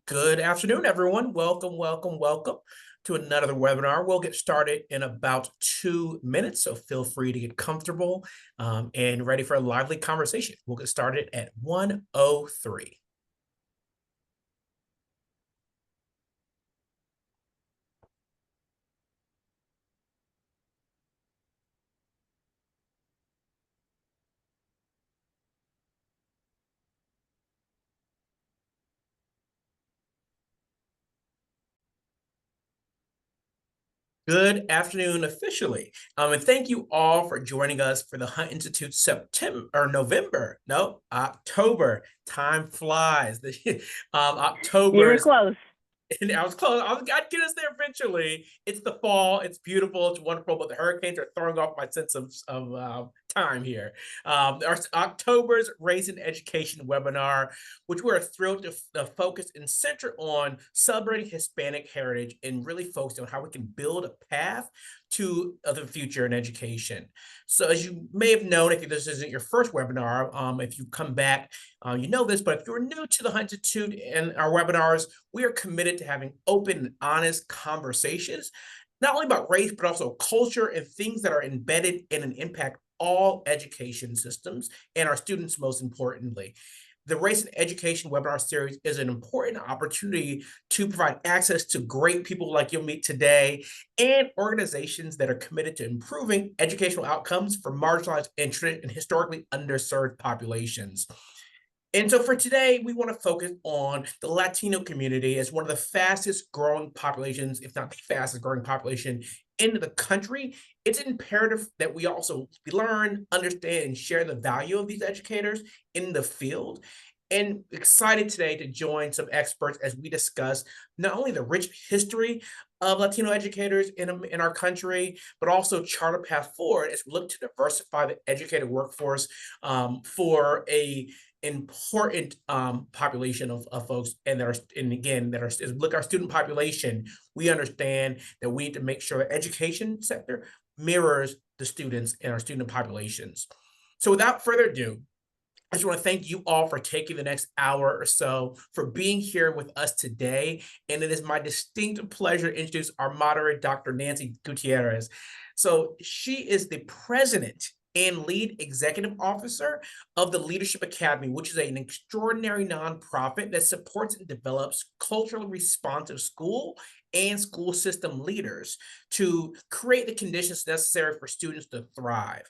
Good afternoon, everyone. Welcome to another webinar. We'll get started in about 2 minutes, so feel free to get comfortable and ready for a lively conversation. We'll get started at 1:03. Good afternoon officially. And thank you all for joining us for the Hunt Institute October. Time flies. You October were is close. and I was close. I'd get us there eventually. It's the fall. It's beautiful. It's wonderful. But the hurricanes are throwing off my sense of time here. Our October's Race and Education webinar, which we're thrilled to focus and center on celebrating Hispanic heritage and really focus on how we can build a path to the future in education. So as you may have known, if this isn't your first webinar, if you come back, you know this, but if you're new to the Hunt Institute and our webinars, we are committed to having open and honest conversations, not only about race, but also culture and things that are embedded in and impact all education systems and our students, most importantly. The Race and Education webinar series is an important opportunity to provide access to great people like you'll meet today and organizations that are committed to improving educational outcomes for marginalized and historically underserved populations. And so for today, we want to focus on the Latino community as one of the fastest growing populations, if not the fastest growing population in the country. It's imperative that we also learn, understand, and share the value of these educators in the field. And excited today to join some experts as we discuss not only the rich history of Latino educators in our country, but also chart a path forward as we look to diversify the educated workforce for a important population of folks and that are and again that are look our student population. We understand that we need to make sure the education sector mirrors the students in our student populations. So without further ado, I just want to thank you all for taking the next hour or so for being here with us today. And it is my distinct pleasure to introduce our moderator, Dr. Nancy Gutierrez. So she is the president and lead executive officer of the Leadership Academy, which is an extraordinary nonprofit that supports and develops culturally responsive school and school system leaders to create the conditions necessary for students to thrive.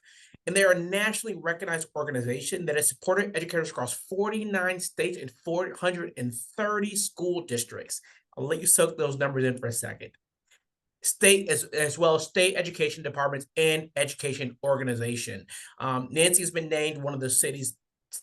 And they're a nationally recognized organization that has supported educators across 49 states and 430 school districts. I'll let you soak those numbers in for a second. State as well as state education departments and education organization. Nancy has been named one of the cities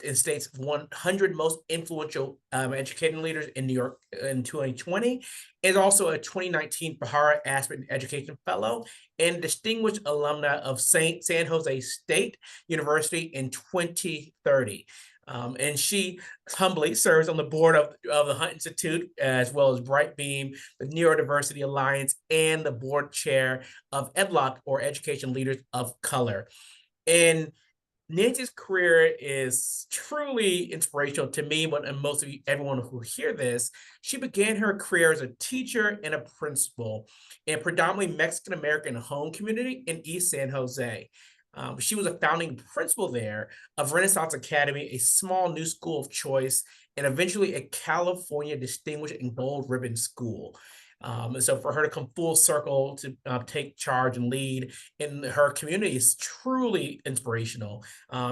and states 100 most influential educating leaders in New York in 2020, is also a 2019 Pahara Aspen Education Fellow and distinguished alumna of San Jose State University in 2030. And she humbly serves on the board of the Hunt Institute, as well as Brightbeam, the Neurodiversity Alliance, and the board chair of EdLock, or Education Leaders of Color. And Nancy's career is truly inspirational to me, and most of you, everyone who hear this. She began her career as a teacher and a principal in a predominantly Mexican American home community in East San Jose. She was a founding principal there of Renaissance Academy, a small new school of choice, and eventually a California Distinguished and Gold Ribbon School. And so for her to come full circle to take charge and lead in her community is truly inspirational.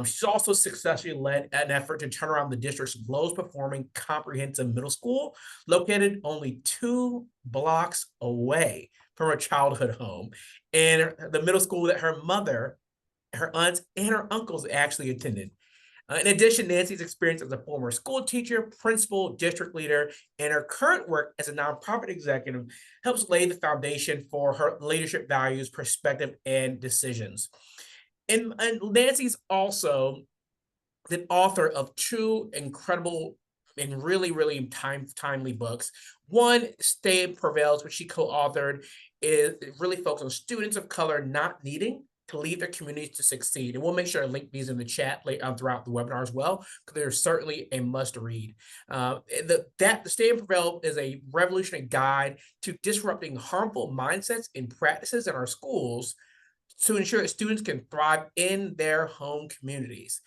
She's also successfully led an effort to turn around the district's lowest performing comprehensive middle school, located only 2 blocks away from her childhood home, and the middle school that her mother, her aunts, and her uncles actually attended. In addition, Nancy's experience as a former school teacher, principal, district leader, and her current work as a nonprofit executive helps lay the foundation for her leadership values, perspective, and decisions. And Nancy's also the author of two incredible and really timely books. One, Stay Prevails, which she co-authored, is really focused on students of color not needing to lead their communities to succeed. And we'll make sure to link these in the chat throughout the webinar as well, because they're certainly a must read. The Stay and Prevail is a revolutionary guide to disrupting harmful mindsets and practices in our schools to ensure that students can thrive in their home communities.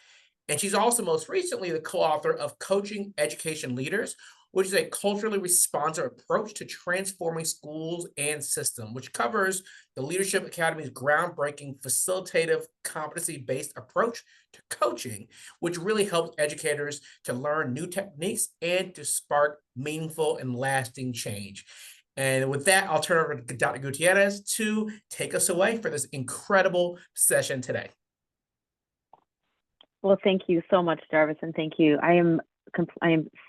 And she's also most recently the co-author of Coaching Education Leaders, which is a culturally responsive approach to transforming schools and system, which covers the Leadership Academy's groundbreaking facilitative competency-based approach to coaching, which really helps educators to learn new techniques and to spark meaningful and lasting change. And with that, I'll turn over to Dr. Gutierrez to take us away for this incredible session today. Well, thank you so much, Jarvis, and thank you. I am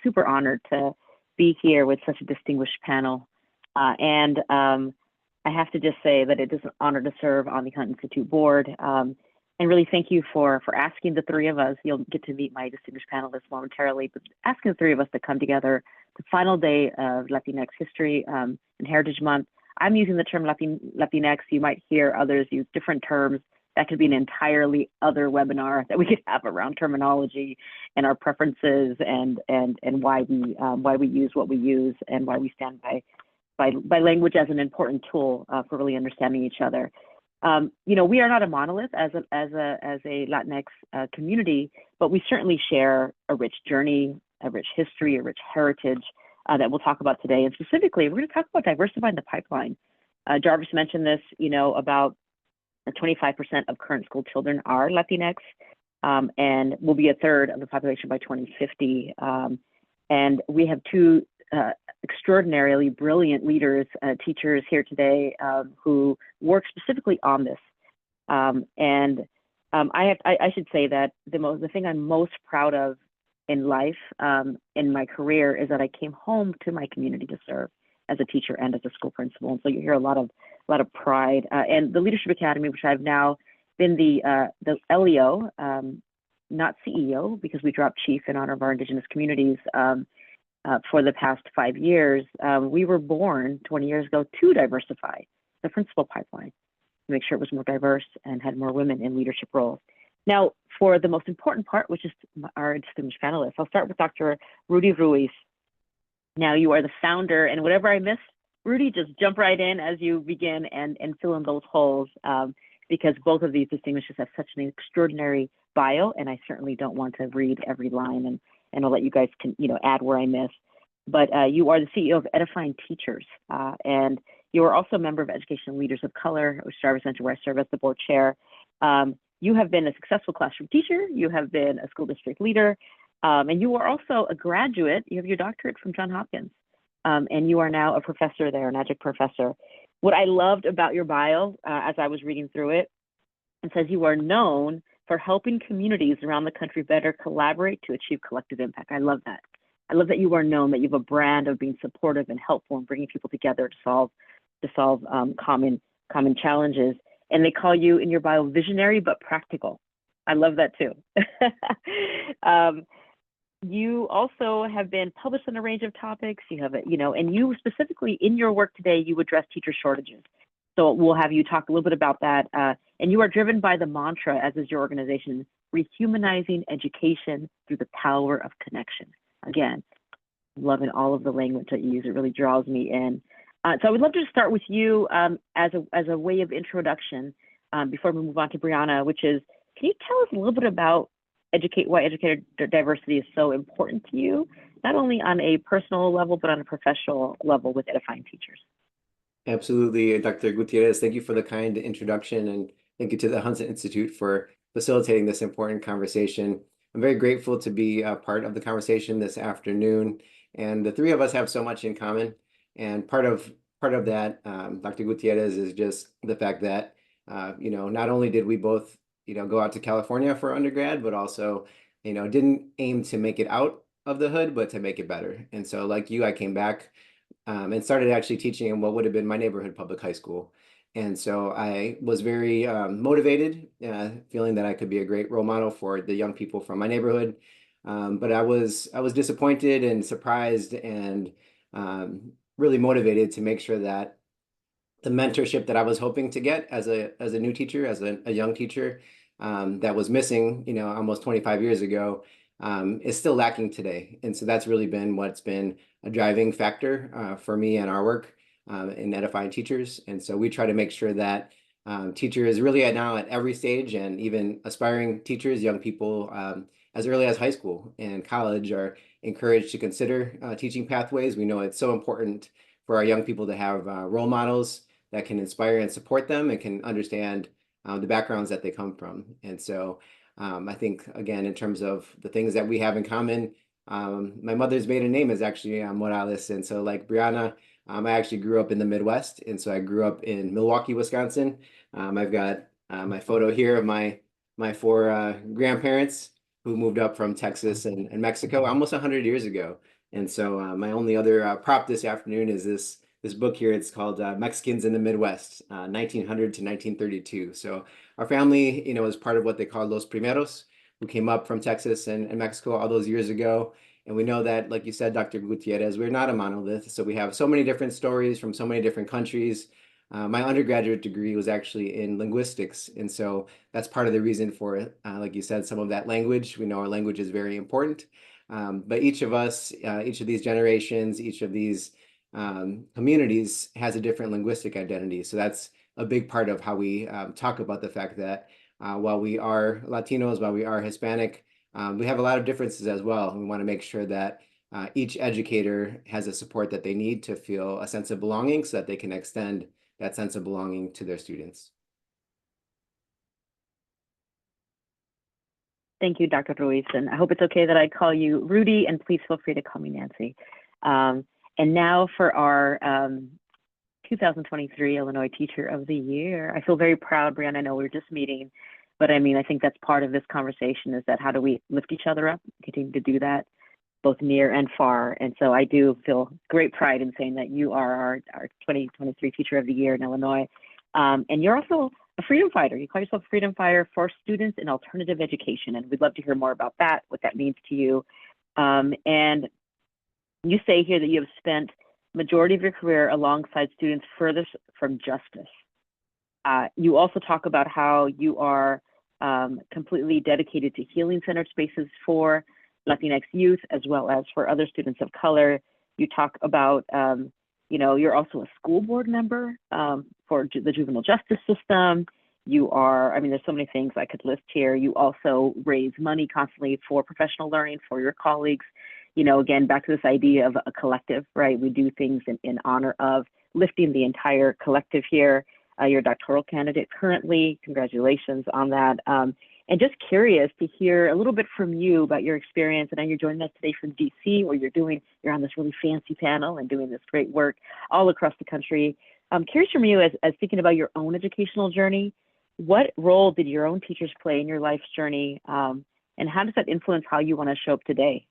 super honored to be here with such a distinguished panel. And I have to just say that it is an honor to serve on the Hunt Institute board. And really thank you for asking the three of us. You'll get to meet my distinguished panelists momentarily, but asking the three of us to come together the final day of Latinx History and Heritage Month. I'm using the term Latinx. You might hear others use different terms. That could be an entirely other webinar that we could have around terminology and our preferences and why we use what we use and why we stand by language as an important tool for really understanding each other. You know, we are not a monolith as a Latinx community, but we certainly share a rich journey, a rich history, a rich heritage that we'll talk about today. And specifically, we're going to talk about diversifying the pipeline. Jarvis mentioned this, you know, about 25% of current school children are Latinx, and will be a third of the population by 2050. And we have two extraordinarily brilliant leaders, teachers here today who work specifically on this. I should say that the thing I'm most proud of in life, in my career, is that I came home to my community to serve as a teacher and as a school principal. And so you hear a lot of pride. And the Leadership Academy, which I've now been the LEO, not CEO, because we dropped chief in honor of our Indigenous communities for the past 5 years. We were born 20 years ago to diversify the principal pipeline, to make sure it was more diverse and had more women in leadership roles. Now, for the most important part, which is our distinguished panelists, I'll start with Dr. Rudy Ruiz. Now, you are the founder, and whatever I missed, Rudy, just jump right in as you begin and fill in those holes, because both of these distinguishes have such an extraordinary bio, and I certainly don't want to read every line, and I'll let you guys add where I miss. But you are the CEO of Edifying Teachers, and you are also a member of Education Leaders of Color, which Jarvis mentioned, where I serve as the board chair. You have been a successful classroom teacher. You have been a school district leader, and you are also a graduate. You have your doctorate from Johns Hopkins, and you are now a professor there, an adjunct professor. What I loved about your bio, as I was reading through it, it says you are known for helping communities around the country better collaborate to achieve collective impact. I love that. I love that you are known, that you have a brand of being supportive and helpful and bringing people together to solve common challenges. And they call you in your bio visionary but practical. I love that too. You also have been published on a range of topics. You have, and you specifically in your work today, you address teacher shortages. So we'll have you talk a little bit about that. And you are driven by the mantra, as is your organization, rehumanizing education through the power of connection. Again, loving all of the language that you use. It really draws me in. So I would love to start with you as a way of introduction before we move on to Brianna, which is, can you tell us a little bit about why educator diversity is so important to you, not only on a personal level, but on a professional level with Edifying Teachers? Absolutely, Dr. Gutierrez, thank you for the kind introduction, and thank you to the Hunt Institute for facilitating this important conversation. I'm very grateful to be a part of the conversation this afternoon, and the three of us have so much in common. And part of that, Dr. Gutierrez, is just the fact that not only did we both go out to California for undergrad, but also didn't aim to make it out of the hood, but to make it better. And so, like you, I came back and started actually teaching in what would have been my neighborhood public high school. And so I was very motivated, feeling that I could be a great role model for the young people from my neighborhood. But I was disappointed and surprised and really motivated to make sure that the mentorship that I was hoping to get as a new teacher, as a young teacher, that was missing, almost 25 years ago, is still lacking today. And so that's really been what's been a driving factor for me and our work in edifying teachers. And so we try to make sure that teachers really now at every stage, and even aspiring teachers, young people, as early as high school and college, are encouraged to consider teaching pathways. We know it's so important for our young people to have role models that can inspire and support them and can understand the backgrounds that they come from. And so I think, again, in terms of the things that we have in common, my mother's maiden name is actually Morales. And so like Brianna, I actually grew up in the Midwest. And so I grew up in Milwaukee, Wisconsin. I've got my photo here of my four grandparents who moved up from Texas and Mexico almost 100 years ago. And so my only other prop this afternoon is this book here. It's called Mexicans in the Midwest, 1900 to 1932. So our family, is part of what they call Los Primeros, who came up from Texas and Mexico all those years ago. And we know that, like you said, Dr. Gutierrez, we're not a monolith. So we have so many different stories from so many different countries. My undergraduate degree was actually in linguistics. And so that's part of the reason for it. Like you said, some of that language, we know our language is very important. But each of us, each of these generations, each of these communities has a different linguistic identity. So that's a big part of how we talk about the fact that while we are Latinos, while we are Hispanic, we have a lot of differences as well. We want to make sure that each educator has the support that they need to feel a sense of belonging so that they can extend that sense of belonging to their students. Thank you, Dr. Ruiz. And I hope it's okay that I call you Rudy, and please feel free to call me Nancy. And now for our 2023 Illinois Teacher of the Year. I feel very proud, Brianna. I know we were just meeting, but I mean, I think that's part of this conversation, is that how do we lift each other up, continue to do that, both near and far. And so I do feel great pride in saying that you are our 2023 Teacher of the Year in Illinois. And you're also a freedom fighter. You call yourself a freedom fighter for students in alternative education. And we'd love to hear more about that, what that means to you. And you say here that you have spent majority of your career alongside students furthest from justice. You also talk about how you are completely dedicated to healing centered spaces for Latinx youth, as well as for other students of color. You talk about, you're also a school board member for the juvenile justice system. You are, there's so many things I could list here. You also raise money constantly for professional learning for your colleagues. Again, back to this idea of a collective, right? We do things in honor of lifting the entire collective here. You're a doctoral candidate currently. Congratulations on that. And just curious to hear a little bit from you about your experience. And I know you're joining us today from DC, where you're on this really fancy panel and doing this great work all across the country. I'm curious from you, as thinking about your own educational journey, what role did your own teachers play in your life's journey? And how does that influence how you want to show up today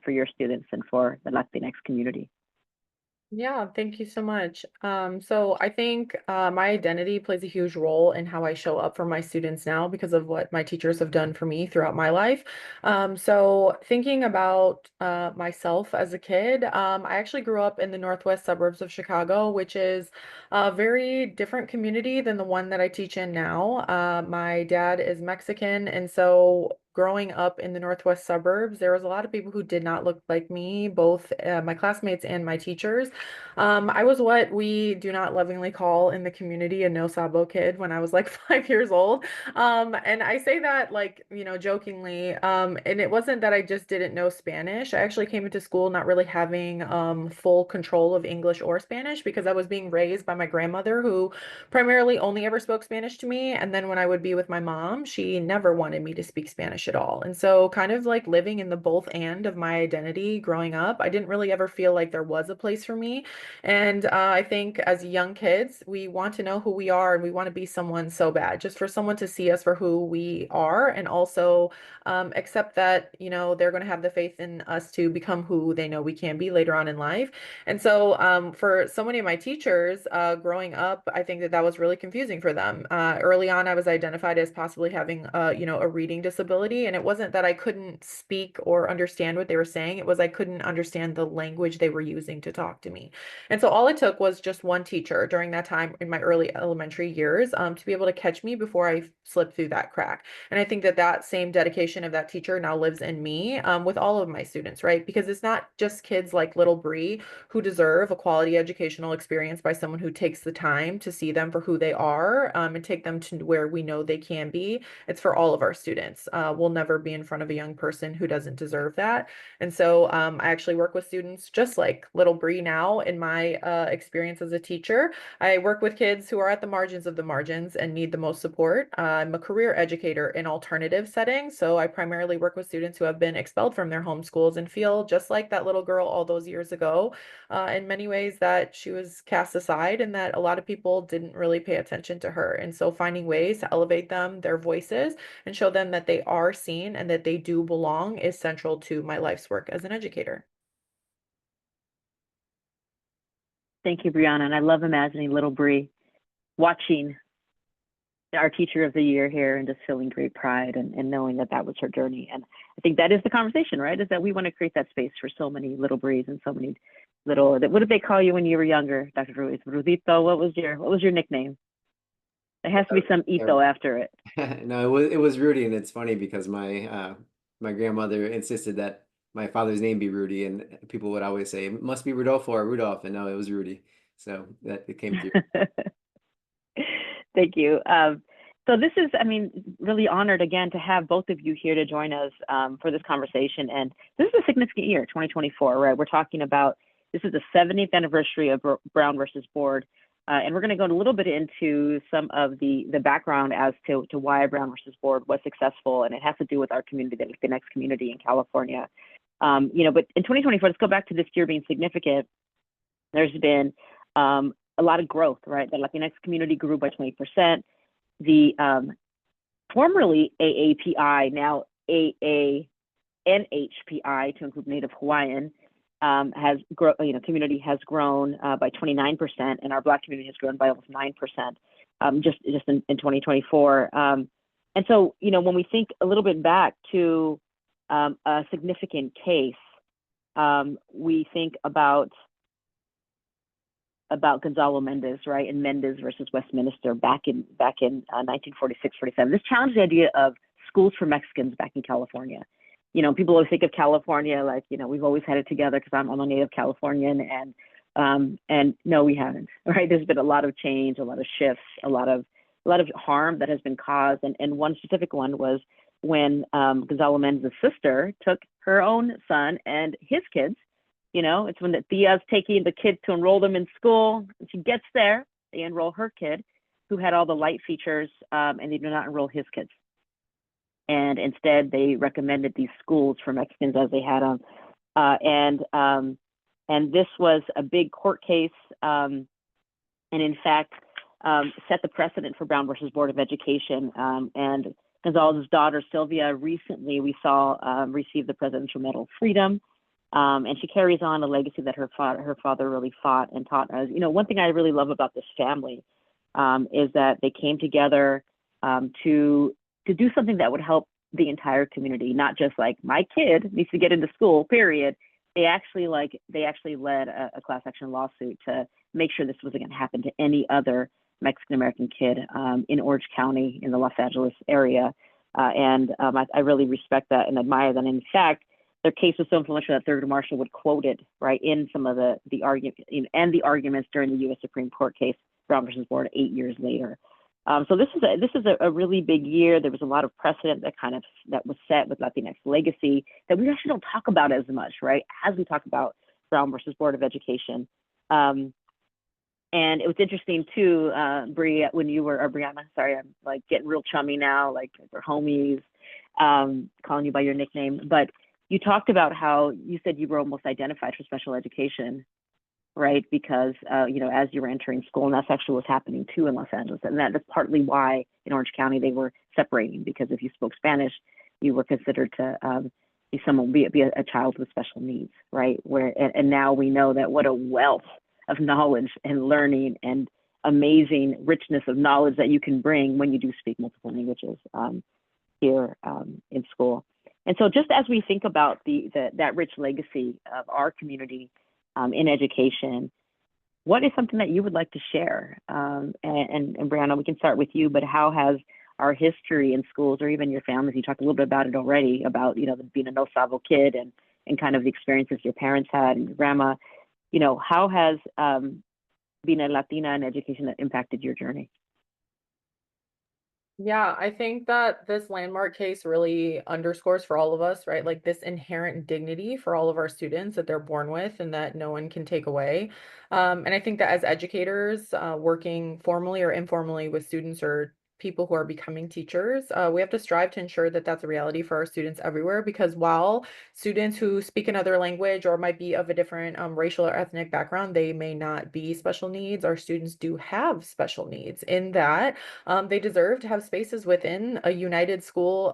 for your students and for the Latinx community? Yeah, thank you so much. So I think my identity plays a huge role in how I show up for my students now because of what my teachers have done for me throughout my life. So thinking about myself as a kid, I actually grew up in the northwest suburbs of Chicago, which is a very different community than the one that I teach in now. My dad is Mexican, and so growing up in the northwest suburbs, there was a lot of people who did not look like me, both my classmates and my teachers. I was what we do not lovingly call in the community a no sabo kid when I was like 5 years old. And I say that jokingly. And it wasn't that I just didn't know Spanish. I actually came into school not really having full control of English or Spanish because I was being raised by my grandmother, who primarily only ever spoke Spanish to me. And then when I would be with my mom, she never wanted me to speak Spanish at all. And so kind of like living in the both and of my identity growing up, I didn't really ever feel like there was a place for me. And I think as young kids, we want to know who we are and we want to be someone so bad, just for someone to see us for who we are, and also accept that, they're going to have the faith in us to become who they know we can be later on in life. And so for so many of my teachers growing up, I think that was really confusing for them. Early on, I was identified as possibly having, a reading disability. disability. And it wasn't that I couldn't speak or understand what they were saying. It was I couldn't understand the language they were using to talk to me. And so all it took was just one teacher during that time in my early elementary years to be able to catch me before I slipped through that crack. And I think that that same dedication of that teacher now lives in me with all of my students, right? Because it's not just kids like little Bree who deserve a quality educational experience by someone who takes the time to see them for who they are and take them to where we know they can be. It's for all of our students. We'll never be in front of a young person who doesn't deserve that. And so I actually work with students just like little Bree now in my experience as a teacher. I work with kids who are at the margins of the margins and need the most support. I'm a career educator in alternative settings. So I primarily work with students who have been expelled from their home schools and feel just like that little girl all those years ago, in many ways that she was cast aside and that a lot of people didn't really pay attention to her. And so finding ways to elevate them, their voices, and show them that they are seen and that they do belong is central to my life's work as an educator. Thank you, Brianna. And I love imagining little Bree watching our teacher of the year here and just feeling great pride and knowing that that was her journey. And I think that is the conversation, right? Is that we want to create that space for so many little Brees and so many little, what did they call you when you were younger, Dr. Ruiz? Rudito, what was your nickname? There has to be some ito after it. No, it was Rudy, and it's funny because my grandmother insisted that my father's name be Rudy, and people would always say it must be Rudolfo or Rudolph, and no, it was Rudy. So that it came through. Thank you. So this is, I mean, really honored again to have both of you here to join us for this conversation. And this is a significant year, 2024, right? We're talking about, this is the 70th anniversary of Brown versus Board. And we're going to go a little bit into some of the background as to why Brown versus Board was successful. And it has to do with our community, the Latinx community in California. But in 2024, let's go back to this year being significant. There's been a lot of growth, right? The Latinx community grew by 20%. The formerly AAPI, now AANHPI to include Native Hawaiian, community has grown by 29%, and our Black community has grown by almost 9%, just in 2024. And so, when we think a little bit back to a significant case, we think about Gonzalo Mendez, right, and Mendez versus Westminster back in 1946-47. This challenged the idea of schools for Mexicans back in California. People always think of California like, we've always had it together because I'm a native Californian, and no, we haven't, right? There's been a lot of change, a lot of shifts, a lot of harm that has been caused, and one specific one was when Gonzalo Mendez's sister took her own son and his kids. It's when the Tia's taking the kids to enroll them in school. And she gets there, they enroll her kid, who had all the light features, and they do not enroll his kids. And instead, they recommended these schools for Mexicans as they had them. And this was a big court case, and in fact, set the precedent for Brown versus Board of Education. And Gonzalo's daughter, Sylvia, recently we saw receive the Presidential Medal of Freedom. And she carries on a legacy that her father really fought and taught us. One thing I really love about this family is that they came together to do something that would help the entire community, not just like my kid needs to get into school, period. They actually led a class action lawsuit to make sure this wasn't going to happen to any other Mexican American kid in Orange County in the Los Angeles area. And I really respect that and admire that. And in fact, their case was so influential that Thurgood Marshall would quote it, right, in some of the argument and the arguments during the U.S. Supreme Court case, Brown versus Board, 8 years later. So this is a really big year. There was a lot of precedent that was set with Latinx legacy that we actually don't talk about as much, right, as we talk about Brown versus Board of Education. And it was interesting too, Brianna, sorry, I'm like getting real chummy now, like we're homies, calling you by your nickname, but you talked about how you said you were almost identified for special education, right? Because, as you were entering school, and that's actually what's happening too in Los Angeles. And that's partly why in Orange County they were separating, because if you spoke Spanish, you were considered to be a child with special needs, right? And now we know that what a wealth of knowledge and learning and amazing richness of knowledge that you can bring when you do speak multiple languages. here in school. And so just as we think about that rich legacy of our community in education, what is something that you would like to share? And Brianna, we can start with you, but how has our history in schools, or even your families, you talked a little bit about it already, about, being a no salvo kid and kind of the experiences your parents had and your grandma, how has being a Latina in education that impacted your journey? Yeah, I think that this landmark case really underscores for all of us, right? Like this inherent dignity for all of our students that they're born with and that no one can take away. And I think that as educators, working formally or informally with students or people who are becoming teachers, we have to strive to ensure that that's a reality for our students everywhere. Because while students who speak another language or might be of a different racial or ethnic background, they may not be special needs. Our students do have special needs in that they deserve to have spaces within a united school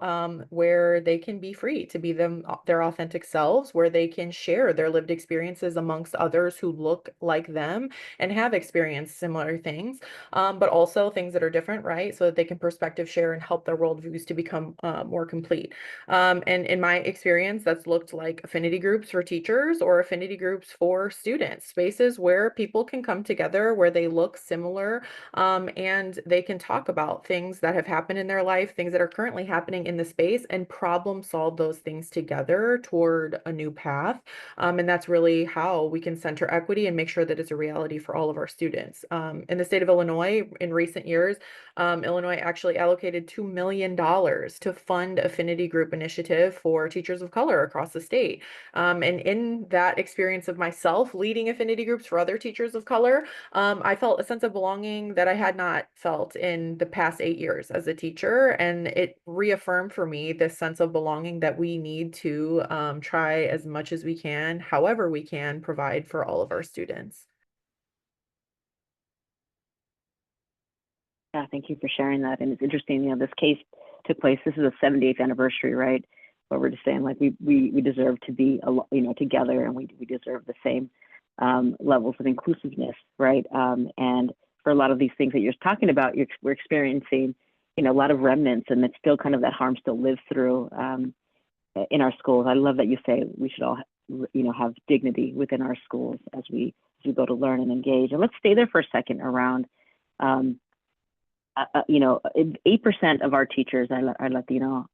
where they can be free to be their authentic selves, where they can share their lived experiences amongst others who look like them and have experienced similar things, but also things that are different, right? So that they can perspective share and help their worldviews to become more complete. And in my experience, that's looked like affinity groups for teachers or affinity groups for students, spaces where people can come together, where they look similar, and they can talk about things that have happened in their life, things that are currently happening in the space, and problem solve those things together toward a new path. And that's really how we can center equity and make sure that it's a reality for all of our students. In the state of Illinois, in recent years, Illinois actually allocated $2 million to fund affinity group initiative for teachers of color across the state. And in that experience of myself leading affinity groups for other teachers of color, I felt a sense of belonging that I had not felt in the past 8 years as a teacher. And it reaffirmed for me this sense of belonging that we need to try as much as we can, however we can, provide for all of our students. Yeah, thank you for sharing that. And it's interesting, this case took place. This is a 78th anniversary, right? But we're just saying, like, we deserve to be, together, and we deserve the same levels of inclusiveness, right? And for a lot of these things that you're talking about, we're experiencing, a lot of remnants, and it's still kind of that harm still lives through in our schools. I love that you say we should all, have dignity within our schools as we go to learn and engage. And let's stay there for a second around. 8% of our teachers are Latino.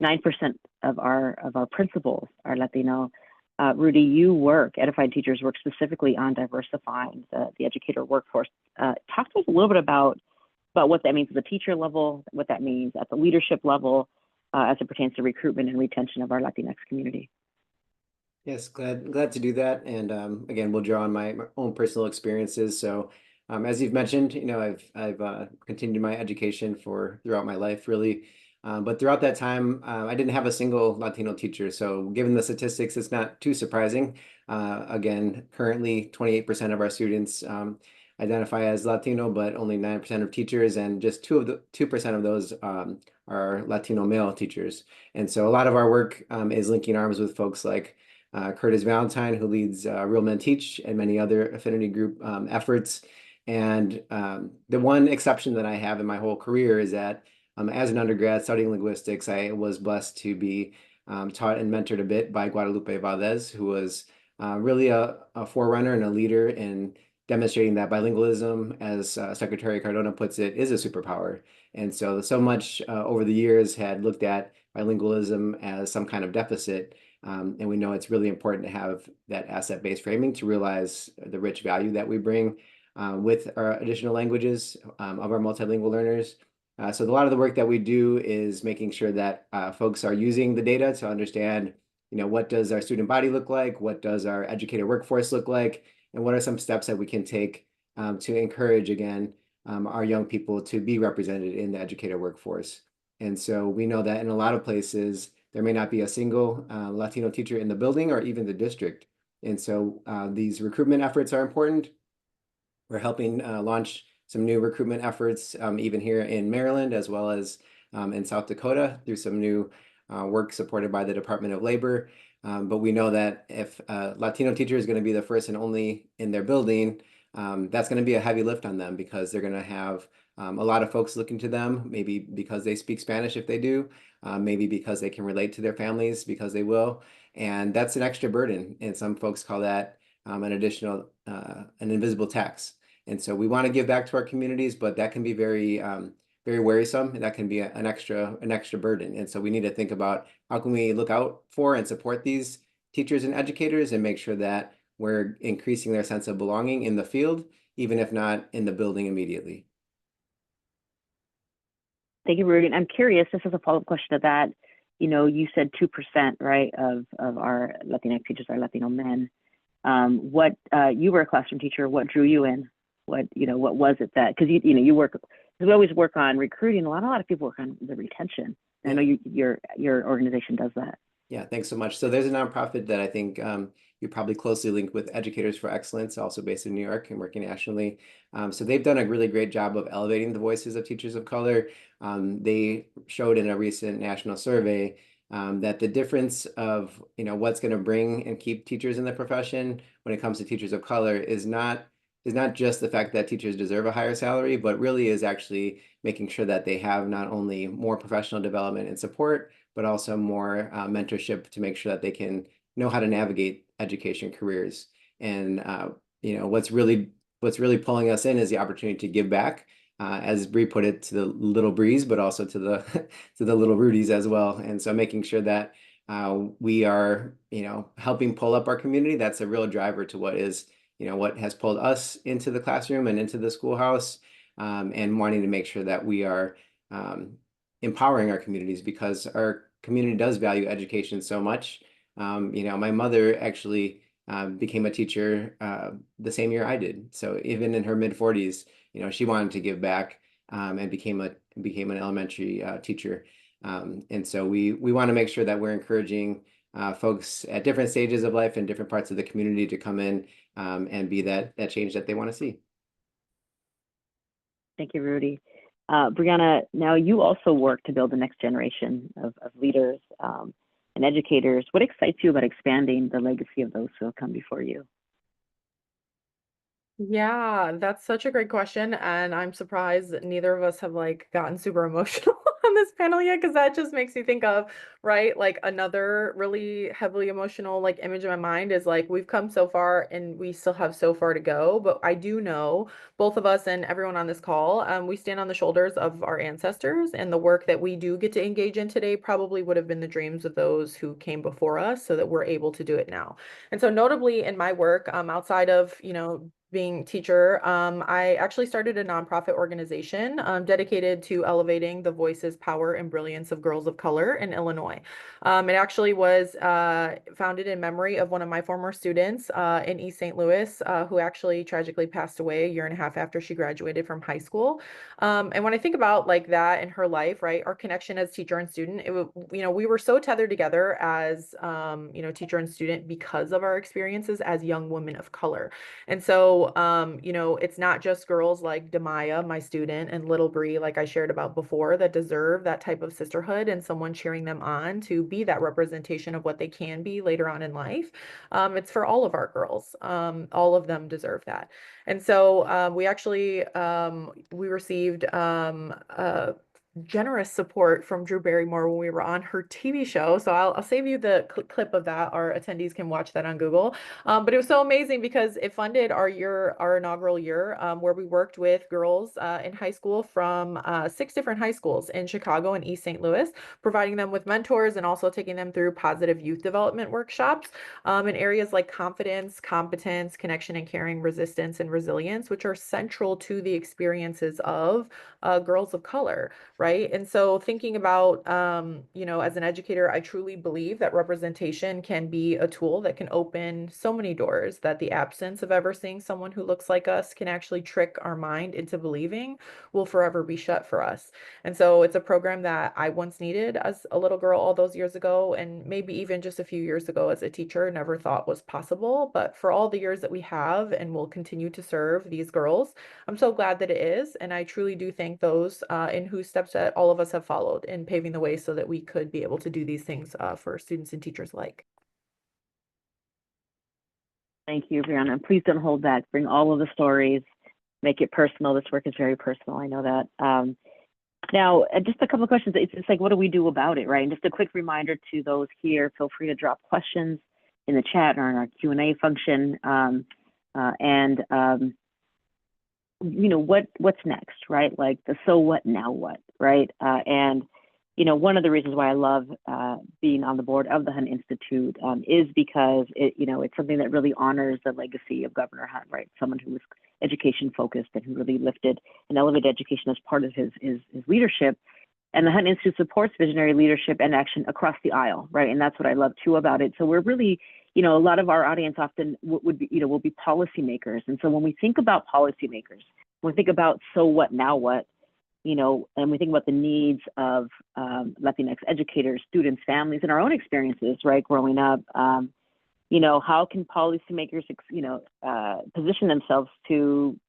9% of our principals are Latino. Rudy, Edified Teachers work specifically on diversifying the educator workforce. Talk to us a little bit about what that means at the teacher level, what that means at the leadership level, as it pertains to recruitment and retention of our Latinx community. Yes, glad to do that. And again, we'll draw on my own personal experiences. So as you've mentioned, I've continued my education throughout my life, really. But throughout that time, I didn't have a single Latino teacher. So given the statistics, it's not too surprising. Again, currently 28% of our students identify as Latino, but only 9% of teachers, and just 2% of those are Latino male teachers. And so a lot of our work is linking arms with folks like Curtis Valentine, who leads Real Men Teach, and many other affinity group efforts. And the one exception that I have in my whole career is that as an undergrad studying linguistics, I was blessed to be taught and mentored a bit by Guadalupe Valdez, who was really a forerunner and a leader in demonstrating that bilingualism, as Secretary Cardona puts it, is a superpower. And so much over the years had looked at bilingualism as some kind of deficit. And we know it's really important to have that asset-based framing to realize the rich value that we bring with our additional languages of our multilingual learners. So a lot of the work that we do is making sure that folks are using the data to understand, what does our student body look like? What does our educator workforce look like? And what are some steps that we can take to encourage, again, our young people to be represented in the educator workforce? And so we know that in a lot of places, there may not be a single Latino teacher in the building or even the district. And so these recruitment efforts are important. We're helping launch some new recruitment efforts, even here in Maryland, as well as in South Dakota, through some new work supported by the Department of Labor. But we know that if a Latino teacher is going to be the first and only in their building, that's going to be a heavy lift on them, because they're going to have A lot of folks looking to them, maybe because they speak Spanish if they do, maybe because they can relate to their families because they will. And that's an extra burden. And some folks call that an additional, an invisible tax. And so we want to give back to our communities, but that can be very, very wearisome. And that can be an extra burden. And so we need to think about how can we look out for and support these teachers and educators and make sure that we're increasing their sense of belonging in the field, even if not in the building immediately. Thank you, Rudy. And I'm curious, this is a follow-up question to that. You know, you said 2%, right, of our Latinx teachers are Latino men. You were a classroom teacher. What drew you in? What was it that, because you work, because we always work on recruiting. A lot of people work on the retention. Yeah. I know your organization does that. Yeah, thanks so much. So there's a nonprofit that I think you're probably closely linked with, Educators for Excellence, also based in New York and working nationally. So they've done a really great job of elevating the voices of teachers of color. They showed in a recent national survey that the difference of what's going to bring and keep teachers in the profession when it comes to teachers of color is not just the fact that teachers deserve a higher salary, but really is actually making sure that they have not only more professional development and support, but also more mentorship to make sure that they can know how to navigate education careers. And what's really pulling us in is the opportunity to give back, as Bree put it, to the little Brees, but also to the to the little Rudies as well. And so making sure that we are helping pull up our community. That's a real driver to what has pulled us into the classroom and into the schoolhouse, and wanting to make sure that we are empowering our communities, because our community does value education so much. My mother actually became a teacher the same year I did. So even in her mid-40s, she wanted to give back, and became an elementary teacher. And so we want to make sure that we're encouraging folks at different stages of life and different parts of the community to come in and be that change that they want to see. Thank you, Rudy. Brianna, now you also work to build the next generation of leaders and educators. What excites you about expanding the legacy of those who have come before you? Yeah, that's such a great question. And I'm surprised that neither of us have gotten super emotional on this panel yet, because that just makes me think of, right, another really heavily emotional image in my mind is we've come so far and we still have so far to go. But I do know both of us and everyone on this call, we stand on the shoulders of our ancestors, and the work that we do get to engage in today probably would have been the dreams of those who came before us, so that we're able to do it now. And so notably in my work, outside of, being teacher, I actually started a nonprofit organization dedicated to elevating the voices, power, and brilliance of girls of color in Illinois. It actually was founded in memory of one of my former students in East St. Louis, who actually tragically passed away a year and a half after she graduated from high school. And when I think about that in her life, right, our connection as teacher and student, we were so tethered together as teacher and student because of our experiences as young women of color. And so it's not just girls like Demaya, my student, and little Bree, like I shared about before, that deserve that type of sisterhood and someone cheering them on to be that representation of what they can be later on in life. It's for all of our girls. All of them deserve that. And so we actually we received generous support from Drew Barrymore when we were on her TV show. So I'll save you the clip of that. Our attendees can watch that on Google. But it was so amazing because it funded our inaugural year, where we worked with girls in high school from 6 different high schools in Chicago and East St. Louis, providing them with mentors and also taking them through positive youth development workshops in areas like confidence, competence, connection and caring, resistance, and resilience, which are central to the experiences of girls of color. Right. And so thinking about, as an educator, I truly believe that representation can be a tool that can open so many doors, that the absence of ever seeing someone who looks like us can actually trick our mind into believing will forever be shut for us. And so it's a program that I once needed as a little girl all those years ago, and maybe even just a few years ago as a teacher, never thought was possible. But for all the years that we have and will continue to serve these girls, I'm so glad that it is. And I truly do thank those in whose steps that all of us have followed in paving the way so that we could be able to do these things for students and teachers alike. Thank you, Brianna. Please don't hold back. Bring all of the stories. make it personal. This work is very personal. I know that. Now, just a couple of questions. It's like, what do we do about it, right? And just a quick reminder to those here, feel free to drop questions in the chat or in our Q&A function. You know, what's next, right? Like the so what, now what, right? And you know, one of the reasons why I love being on the board of the Hunt Institute is because it's something that really honors the legacy of Governor Hunt, right? Someone who was education focused and who really lifted and elevated education as part of his leadership. And the Hunt Institute supports visionary leadership and action across the aisle, right? And that's what I love too about it. So we're really, a lot of our audience often will be policymakers. And so when we think about policymakers, when we think about so what, now what, and we think about the needs of Latinx educators, students, families, and our own experiences, right, growing up, how can policymakers, position themselves to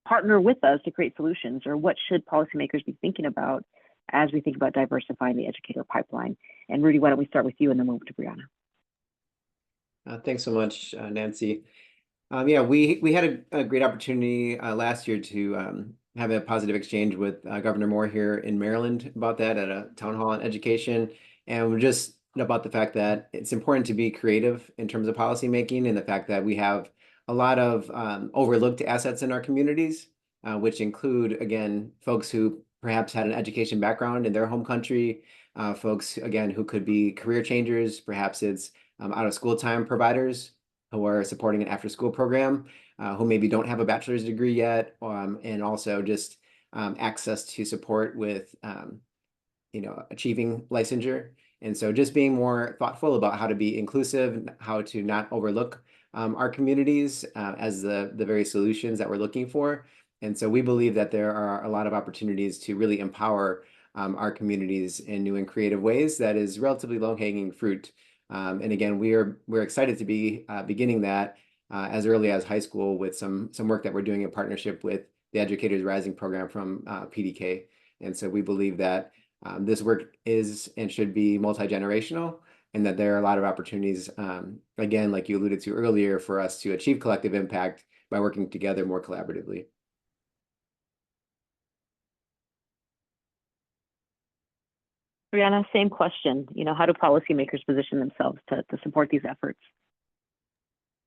partner with us to create solutions, or what should policymakers be thinking about as we think about diversifying the educator pipeline? And Rudy, why don't we start with you and then move to Brianna? Thanks so much, Nancy. Yeah, we had a great opportunity last year to have a positive exchange with Governor Moore here in Maryland about that at a town hall on education. And we're just about the fact that it's important to be creative in terms of policy making, and the fact that we have a lot of overlooked assets in our communities, which include, again, folks who perhaps had an education background in their home country, folks, again, who could be career changers. Perhaps it's out of school time providers who are supporting an after school program, who maybe don't have a bachelor's degree yet, and also just access to support with achieving licensure. And so just being more thoughtful about how to be inclusive, how to not overlook our communities as the very solutions that we're looking for. And so we believe that there are a lot of opportunities to really empower our communities in new and creative ways that is relatively low-hanging fruit. And again, we're excited to be beginning that as early as high school with some work that we're doing in partnership with the Educators Rising program from PDK. And so we believe that this work is and should be multi-generational, and that there are a lot of opportunities, again, like you alluded to earlier, for us to achieve collective impact by working together more collaboratively. Brianna, same question. How do policymakers position themselves to support these efforts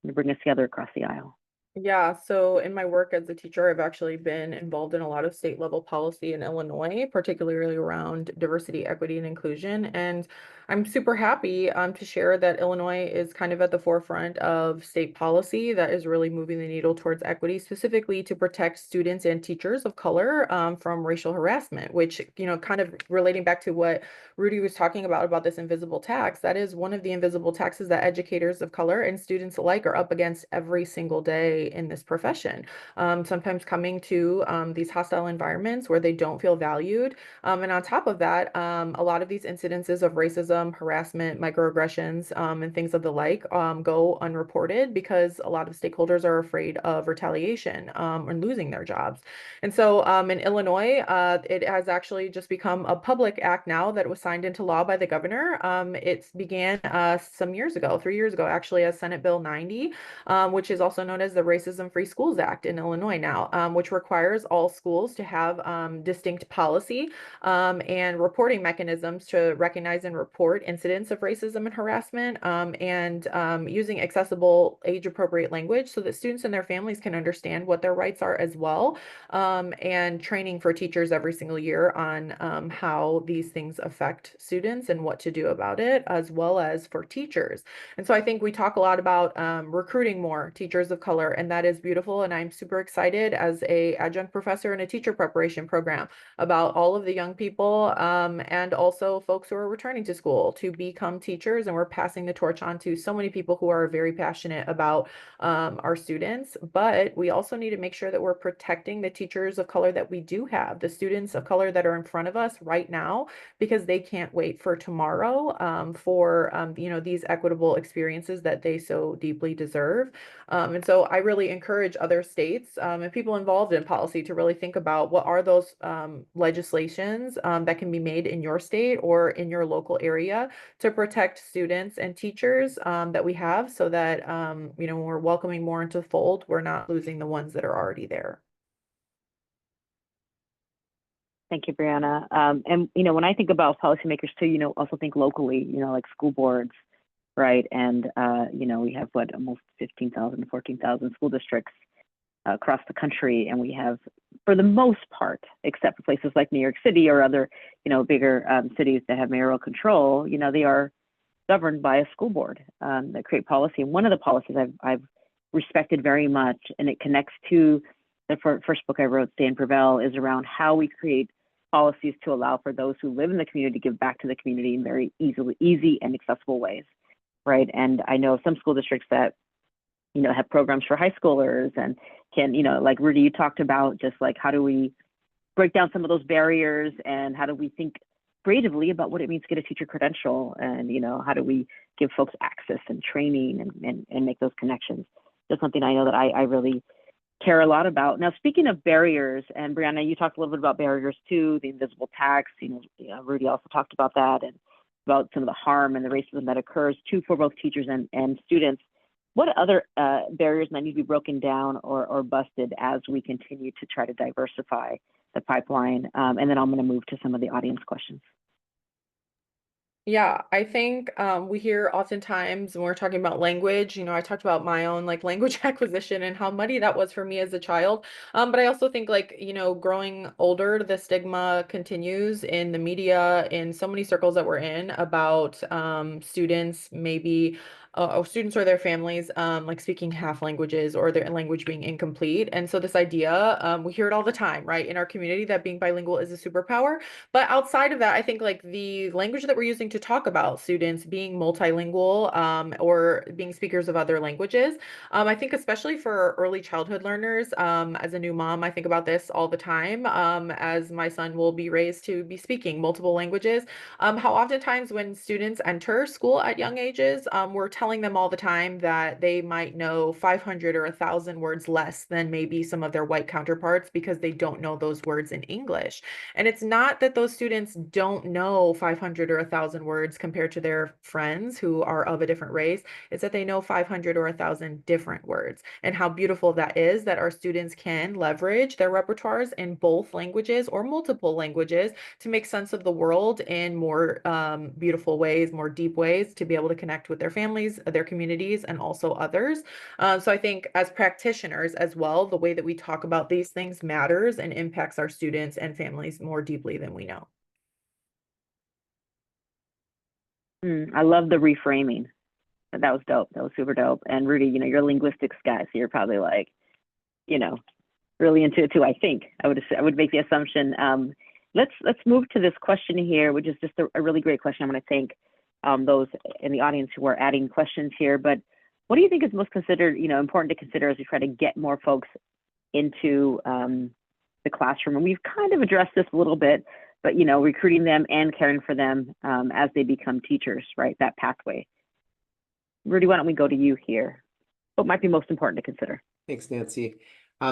and to bring us together across the aisle? Yeah, so in my work as a teacher, I've actually been involved in a lot of state level policy in Illinois, particularly around diversity, equity, and inclusion. And I'm super happy to share that Illinois is kind of at the forefront of state policy that is really moving the needle towards equity, specifically to protect students and teachers of color from racial harassment, which, kind of relating back to what Rudy was talking about this invisible tax. That is one of the invisible taxes that educators of color and students alike are up against every single day in this profession. Sometimes coming to these hostile environments where they don't feel valued. And on top of that, a lot of these incidences of racism, harassment, microaggressions, and things of the like go unreported because a lot of stakeholders are afraid of retaliation and losing their jobs. And so in Illinois, it has actually just become a public act now that was signed into law by the governor. It began some years ago, 3 years ago, actually, as Senate Bill 90, which is also known as the Racism Free Schools Act in Illinois now, which requires all schools to have distinct policy and reporting mechanisms to recognize and report incidents of racism and harassment, and using accessible age-appropriate language so that students and their families can understand what their rights are as well, and training for teachers every single year on how these things affect students and what to do about it, as well as for teachers. And so I think we talk a lot about recruiting more teachers of color, and that is beautiful. And I'm super excited as a adjunct professor in a teacher preparation program about all of the young people and also folks who are returning to school to become teachers. And we're passing the torch on to so many people who are very passionate about our students. But we also need to make sure that we're protecting the teachers of color that we do have, the students of color that are in front of us right now, because they can't wait for tomorrow for these equitable experiences that they so deeply deserve. And so I really encourage other states and people involved in policy to really think about what are those legislations that can be made in your state or in your local area to protect students and teachers that we have, so that when we're welcoming more into the fold, we're not losing the ones that are already there. Thank you, Brianna. And when I think about policymakers too, also think locally, like school boards, right? And we have almost 15,000, 14,000 school districts across the country, and we have, for the most part, except for places like New York City or other, bigger cities that have mayoral control, they are governed by a school board that create policy. And one of the policies I've respected very much, and it connects to the first book I wrote, Stay and Prevail, is around how we create policies to allow for those who live in the community to give back to the community in very easy and accessible ways, right? And I know some school districts that have programs for high schoolers and can, like Rudy, you talked about, just like how do we break down some of those barriers, and how do we think creatively about what it means to get a teacher credential, and how do we give folks access and training and make those connections. Just something I know that I really care a lot about. Now, speaking of barriers, and Brianna, you talked a little bit about barriers too, the invisible tax, Rudy also talked about that, and about some of the harm and the racism that occurs too for both teachers and students. What other barriers might need to be broken down or busted as we continue to try to diversify the pipeline? And then I'm going to move to some of the audience questions. Yeah, I think we hear oftentimes when we're talking about language, I talked about my own language acquisition and how muddy that was for me as a child. But I also think growing older, the stigma continues in the media, in so many circles that we're in about students maybe or students or their families speaking half languages or their language being incomplete. And so this idea, we hear it all the time, right, in our community, that being bilingual is a superpower. But outside of that, I think the language that we're using to talk about students being multilingual or being speakers of other languages, I think especially for early childhood learners, as a new mom, I think about this all the time, as my son will be raised to be speaking multiple languages, how oftentimes when students enter school at young ages, we're telling them all the time that they might know 500 or 1,000 words less than maybe some of their white counterparts because they don't know those words in English. And it's not that those students don't know 500 or 1,000 words compared to their friends who are of a different race. It's that they know 500 or 1,000 different words. And how beautiful that is, that our students can leverage their repertoires in both languages or multiple languages to make sense of the world in more beautiful ways, more deep ways, to be able to connect with their families, their communities, and also others. So I think as practitioners as well, the way that we talk about these things matters and impacts our students and families more deeply than we know. I love the reframing. That was dope. That was super dope. And Rudy, you're a linguistics guy, so you're probably really into it too. I think I would make the assumption. Let's move to this question here, which is just a really great question. I want to thank those in the audience who are adding questions here. But what do you think is most important to consider as we try to get more folks into the classroom? And we've kind of addressed this a little bit, but recruiting them and caring for them as they become teachers, right? That pathway. Rudy, why don't we go to you here? What might be most important to consider? Thanks, Nancy.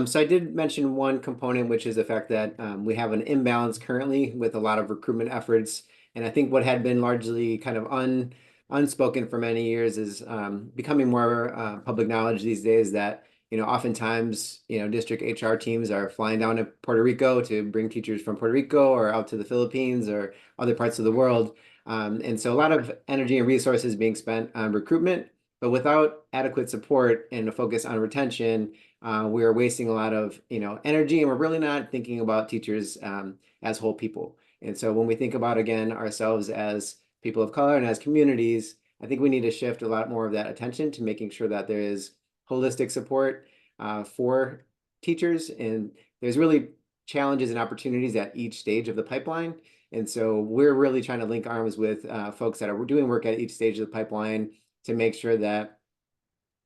So I did mention one component, which is the fact that we have an imbalance currently with a lot of recruitment efforts. And I think what had been largely kind of unspoken for many years is becoming more public knowledge these days, that oftentimes district HR teams are flying down to Puerto Rico to bring teachers from Puerto Rico or out to the Philippines or other parts of the world. And so a lot of energy and resources being spent on recruitment, but without adequate support and a focus on retention, we are wasting a lot of energy, and we're really not thinking about teachers as whole people. And so when we think about, again, ourselves as people of color and as communities, I think we need to shift a lot more of that attention to making sure that there is holistic support for teachers. And there's really challenges and opportunities at each stage of the pipeline. And so we're really trying to link arms with folks that are doing work at each stage of the pipeline to make sure that,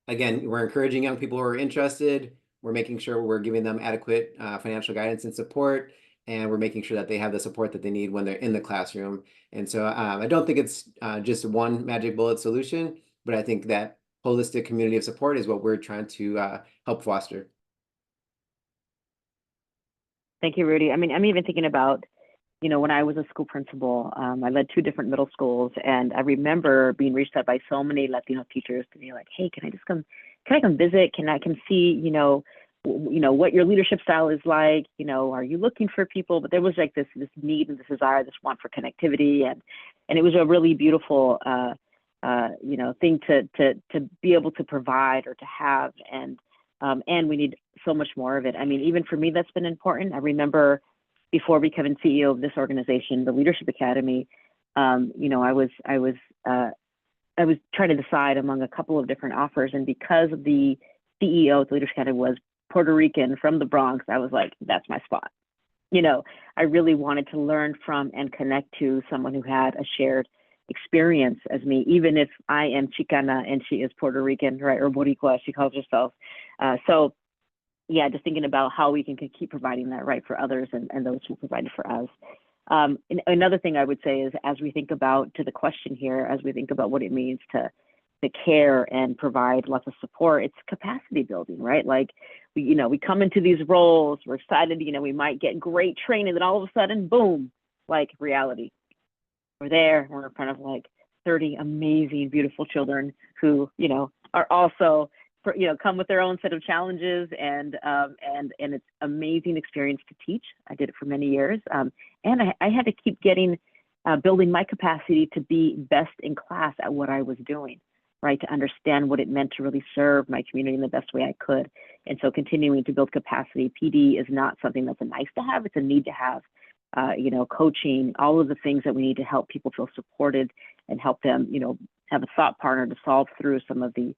again, we're encouraging young people who are interested, we're making sure we're giving them adequate financial guidance and support, and we're making sure that they have the support that they need when they're in the classroom. And so I don't think it's just one magic bullet solution, but I think that holistic community of support is what we're trying to help foster. Thank you, Rudy. I mean, I'm even thinking about, when I was a school principal, I led 2 different middle schools, and I remember being reached out by so many Latino teachers to be like, hey, can I come visit? Can see, what your leadership style is like, are you looking for people? But there was like this need and this desire, this want for connectivity, and it was a really beautiful thing to be able to provide or to have, and we need so much more of it. I mean, even for me, that's been important. I remember before becoming CEO of this organization, the Leadership Academy, I was trying to decide among a couple of different offers, and because the CEO of the Leadership Academy was Puerto Rican from the Bronx, I was like, that's my spot. I really wanted to learn from and connect to someone who had a shared experience as me, even if I am Chicana and she is Puerto Rican, right, or Boricua, she calls herself. So yeah, just thinking about how we can keep providing that, right, for others and those who provide it for us. And another thing I would say is, as we think about, to the question here, as we think about what it means to care and provide lots of support, it's capacity building, right? Like we come into these roles, we're excited, we might get great training, then all of a sudden, boom, like reality. We're there, we're in front of like 30 amazing, beautiful children who, are also, come with their own set of challenges, and it's amazing experience to teach. I did it for many years, and I had to keep building my capacity to be best in class at what I was doing, right? To understand what it meant to really serve my community in the best way I could. And so continuing to build capacity. PD is not something that's a nice to have, it's a need to have. Coaching, all of the things that we need to help people feel supported and help them, have a thought partner to solve through some of the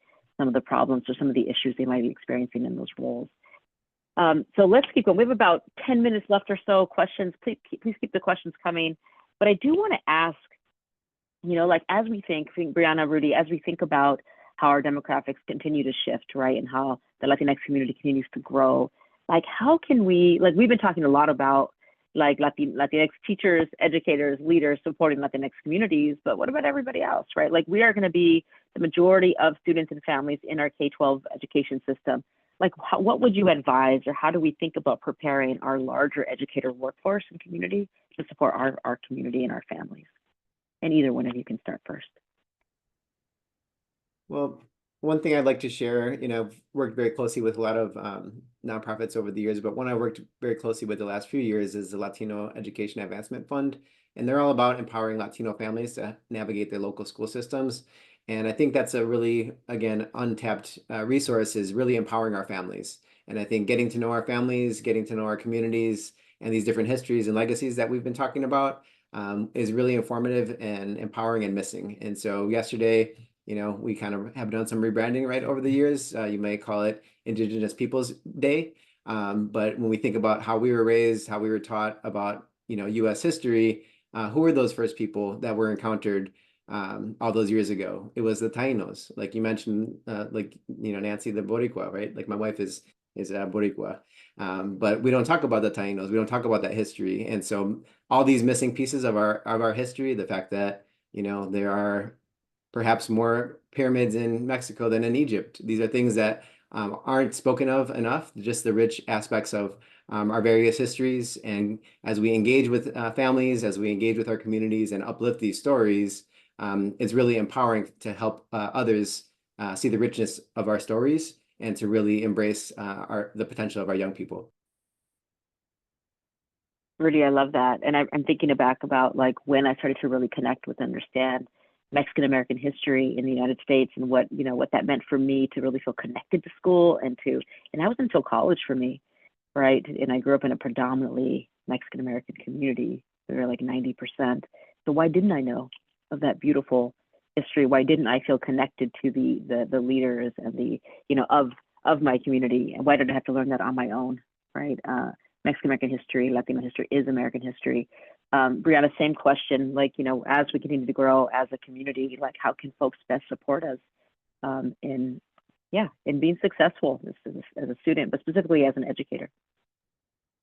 problems or some of the issues they might be experiencing in those roles. So let's keep going. We have about 10 minutes left or so. Questions, please keep the questions coming. But I do want to ask, as we think, Brianna, Rudy, as we think about how our demographics continue to shift, right, and how the Latinx community continues to grow, how can we, we've been talking a lot about Latinx teachers, educators, leaders supporting Latinx communities, but what about everybody else, right? We are going to be the majority of students and families in our K-12 education system. What would you advise, or how do we think about preparing our larger educator workforce and community to support our community and our families? And either one of you can start first. Well, one thing I'd like to share, I've worked very closely with a lot of nonprofits over the years, but one I worked very closely with the last few years is the Latino Education Advancement Fund. And they're all about empowering Latino families to navigate their local school systems. And I think that's a really, again, untapped resource, is really empowering our families. And I think getting to know our families, getting to know our communities, and these different histories and legacies that we've been talking about is really informative and empowering and missing. And so yesterday, we kind of have done some rebranding right over the years. You may call it Indigenous Peoples Day. But when we think about how we were raised, how we were taught about, U.S. history, who were those first people that were encountered all those years ago? It was the Tainos, like you mentioned, Nancy, the Boricua, right? Like my wife is Boricua. But we don't talk about the Tainos. We don't talk about that history. And so all these missing pieces of our history, the fact that, there are perhaps more pyramids in Mexico than in Egypt. These are things that aren't spoken of enough, just the rich aspects of our various histories. And as we engage with families, as we engage with our communities and uplift these stories, it's really empowering to help others see the richness of our stories and to really embrace the potential of our young people. Rudy, I love that. And I'm thinking back about when I started to really connect with, understand Mexican American history in the United States, and what that meant for me to really feel connected to school, and that was until college for me, right? And I grew up in a predominantly Mexican American community. We were like 90%. So why didn't I know of that beautiful history? Why didn't I feel connected to the leaders and of my community? And why did I have to learn that on my own, right? Mexican American history, Latino history is American history. Brianna, same question, as we continue to grow as a community, how can folks best support us in being successful as a student, but specifically as an educator?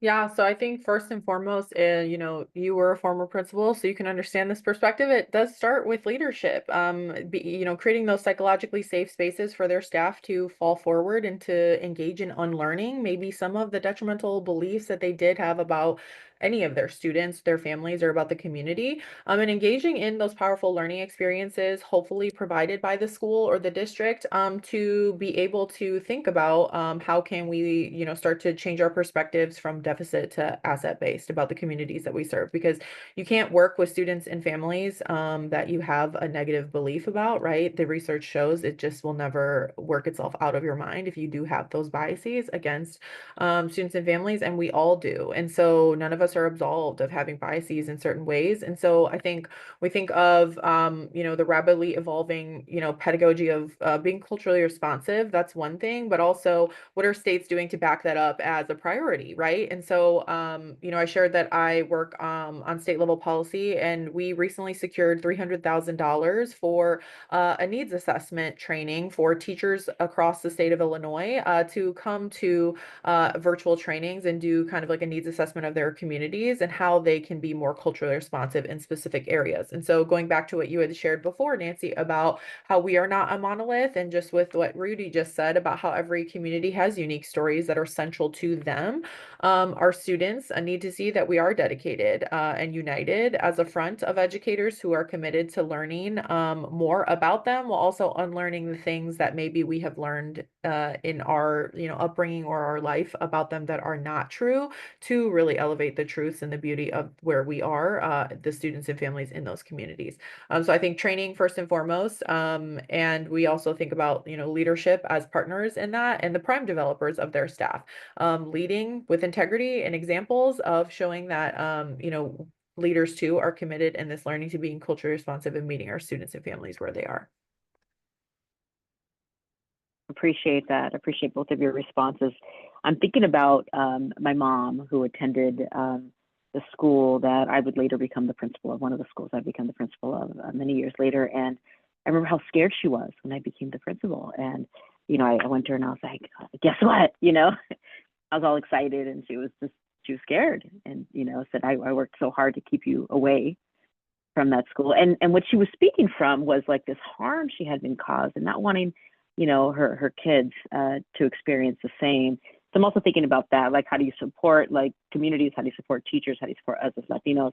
Yeah, so I think first and foremost, you were a former principal, so you can understand this perspective. It does start with leadership. Creating those psychologically safe spaces for their staff to fall forward and to engage in unlearning maybe some of the detrimental beliefs that they did have about any of their students, their families, or about the community. And engaging in those powerful learning experiences, hopefully provided by the school or the district, to be able to think about how can we, start to change our perspectives from deficit to asset based about the communities that we serve. Because you can't work with students and families that you have a negative belief about, right? The research shows it just will never work itself out of your mind if you do have those biases against students and families, and we all do. And so none of us are absolved of having biases in certain ways. And so I think we think of, the rapidly evolving, pedagogy of being culturally responsive. That's one thing, but also what are states doing to back that up as a priority, right? And so, I shared that I work on state level policy, and we recently secured $300,000 for a needs assessment training for teachers across the state of Illinois to come to virtual trainings and do kind of like a needs assessment of their communities and how they can be more culturally responsive in specific areas. And so going back to what you had shared before, Nancy, about how we are not a monolith, and just with what Rudy just said about how every community has unique stories that are central to them, our students need to see that we are dedicated and united as a front of educators who are committed to learning more about them, while also unlearning the things that maybe we have learned in our upbringing or our life about them that are not true, to really elevate the truths and the beauty of where we are, the students and families in those communities. So I think training first and foremost, and we also think about leadership as partners in that, and the prime developers of their staff, leading with integrity and examples of showing that leaders too are committed in this learning to being culturally responsive and meeting our students and families where they are. Appreciate that. Appreciate both of your responses. I'm thinking about my mom, who attended the school that I would later become the principal of, one of the schools I'd become the principal of many years later. And I remember how scared she was when I became the principal. And, I went to her and I was like, guess what? I was all excited, and she was scared, and, said, I worked so hard to keep you away from that school. And what she was speaking from was like this harm she had been caused, and not wanting her kids to experience the same. So I'm also thinking about that, like, how do you support like communities? How do you support teachers? How do you support us as Latinos?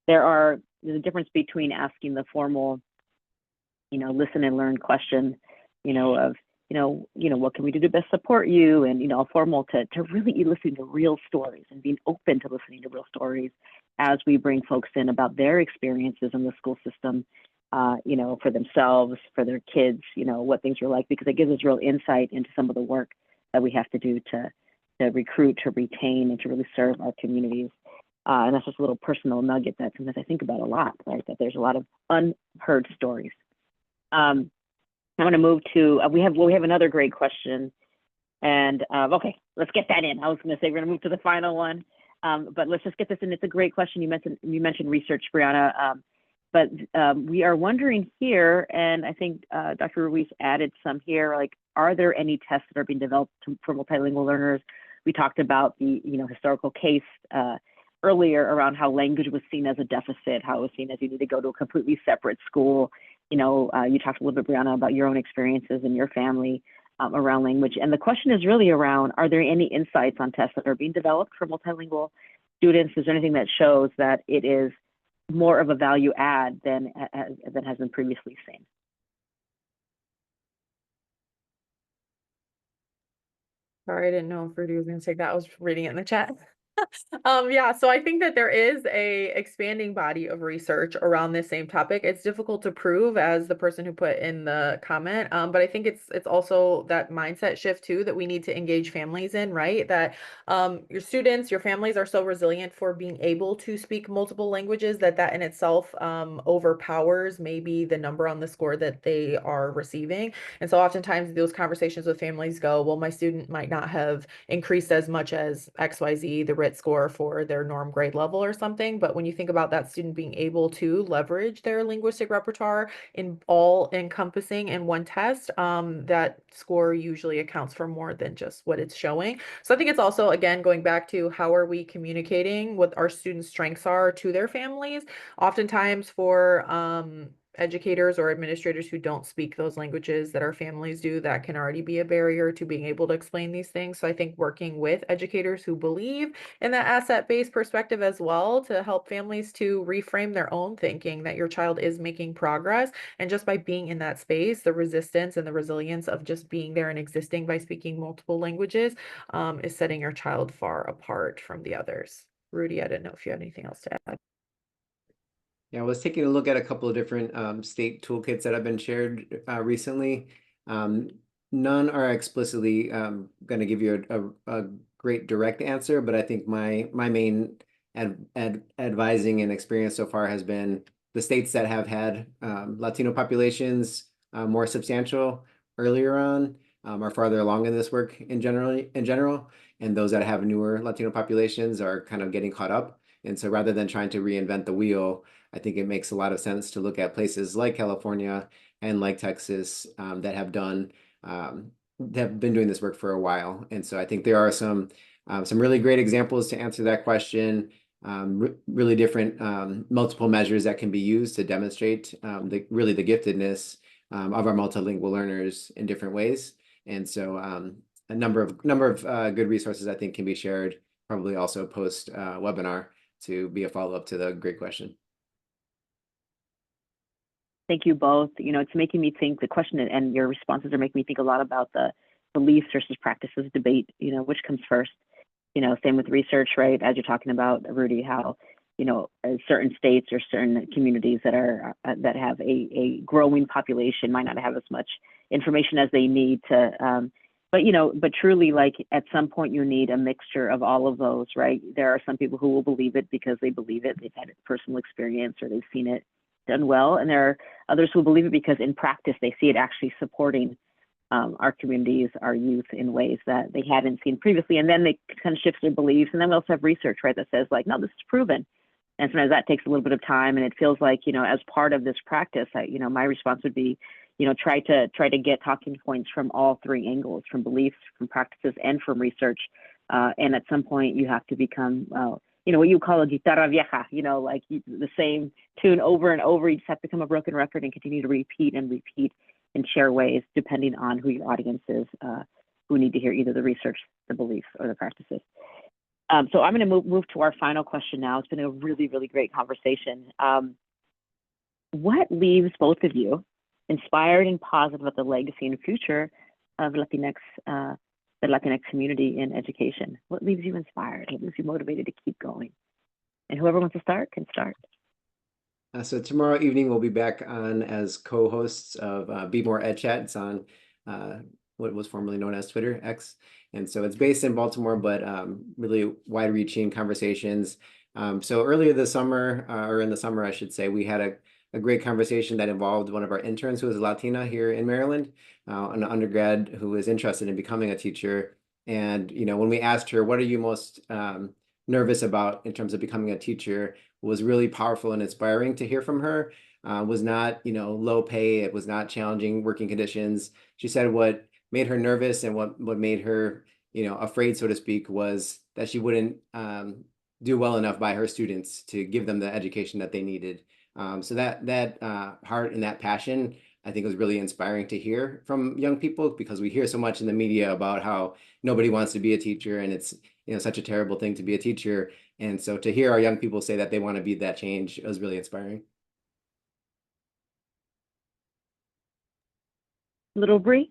There's a difference between asking the formal, listen and learn question, of, what can we do to best support you? And, formal to really listening to real stories and being open to listening to real stories as we bring folks in about their experiences in the school system, for themselves, for their kids, what things are like, because it gives us real insight into some of the work that we have to do to recruit, to retain, and to really serve our communities. And that's just a little personal nugget that sometimes I think about a lot, right? That there's a lot of unheard stories. I want to move to, we have another great question. And okay, let's get that in. I was going to say we're going to move to the final one, but let's just get this in. It's a great question. You mentioned research, Brianna. But we are wondering here, and I think Dr. Ruiz added some here, like, are there any tests that are being developed for multilingual learners? We talked about the historical case earlier around how language was seen as a deficit, how it was seen as you need to go to a completely separate school. You talked a little bit, Brianna, about your own experiences and your family around language. And the question is really around, are there any insights on tests that are being developed for multilingual students? Is there anything that shows that it is more of a value add than has been previously seen? Sorry, I didn't know if Rudy was going to take that. I was reading it in the chat. Yeah, so I think that there is a expanding body of research around this same topic. It's difficult to prove, as the person who put in the comment, but I think it's also that mindset shift too that we need to engage families in, right? That your students, your families are so resilient for being able to speak multiple languages that in itself overpowers maybe the number on the score that they are receiving. And so oftentimes those conversations with families go, well, my student might not have increased as much as XYZ, the RIT score for their norm grade level or something. But when you think about that student being able to leverage their linguistic repertoire in all encompassing in one test, that score usually accounts for more than just what it's showing. So I think it's also, again, going back to how are we communicating what our students' strengths are to their families. Oftentimes for educators or administrators who don't speak those languages that our families do, that can already be a barrier to being able to explain these things. So I think working with educators who believe in that asset-based perspective as well, to help families to reframe their own thinking that your child is making progress. And just by being in that space, the resistance and the resilience of just being there and existing by speaking multiple languages is setting your child far apart from the others. Rudy, I didn't know if you had anything else to add. Yeah, I was taking a look at a couple of different state toolkits that have been shared recently. Um, None are explicitly going to give you a great direct answer, but I think my main advising and experience so far has been the states that have had Latino populations more substantial earlier on are farther along in this work in general, and those that have newer Latino populations are kind of getting caught up. And so rather than trying to reinvent the wheel, I think it makes a lot of sense to look at places like California and like Texas that have been doing this work for a while. And so I think there are some really great examples to answer that question. Really different multiple measures that can be used to demonstrate the giftedness of our multilingual learners in different ways. And so a number of good resources I think can be shared, probably also post webinar, to be a follow-up to the great question. Thank you both. You know, it's making me think, the question and your responses are making me think a lot about the beliefs versus practices debate, you know, which comes first. You know, same with research, right? As you're talking about, Rudy, how, you know, certain states or certain communities that are that have a growing population might not have as much information as they need to, but, you know, but truly, like, at some point you need a mixture of all of those, right? There are some people who will believe it because they believe it, they've had personal experience or they've seen it done well, and there are others who believe it because in practice they see it actually supporting our communities, our youth, in ways that they hadn't seen previously, and then they kind of shift their beliefs. And then we also have research, right, that says, like, no, this is proven. And sometimes that takes a little bit of time, and it feels like, you know, as part of this practice, you know, my response would be, you know, try to get talking points from all three angles, from beliefs, from practices, and from research. And at some point you have to become you know, what you call a guitarra vieja, you know, like the same tune over and over. You just have to become a broken record and continue to repeat and repeat and share ways, depending on who your audience is, who need to hear either the research, the beliefs, or the practices. So I'm going to move to our final question now. It's been a really, really great conversation. What leaves both of you inspired and positive about the legacy and future of Latinx, the Latinx community in education? What leaves you inspired? What leaves you motivated to keep going? And whoever wants to start can start. So tomorrow evening we'll be back on as co-hosts of Be More Ed Chat. It's on what was formerly known as Twitter, X. And so it's based in Baltimore, but really wide-reaching conversations. So earlier this summer, or in the summer, I should say, we had a great conversation that involved one of our interns who is Latina here in Maryland, an undergrad who was interested in becoming a teacher. And, you know, when we asked her, what are you most nervous about in terms of becoming a teacher, was really powerful and inspiring to hear from her. Was not, you know, low pay. It was not challenging working conditions. She said what made her nervous and what made her, you know, afraid, so to speak, was that she wouldn't do well enough by her students to give them the education that they needed. So that heart and that passion, I think, was really inspiring to hear from young people, because we hear so much in the media about how nobody wants to be a teacher and it's, you know, such a terrible thing to be a teacher. And so to hear our young people say that they want to be that change was really inspiring. Little Bree.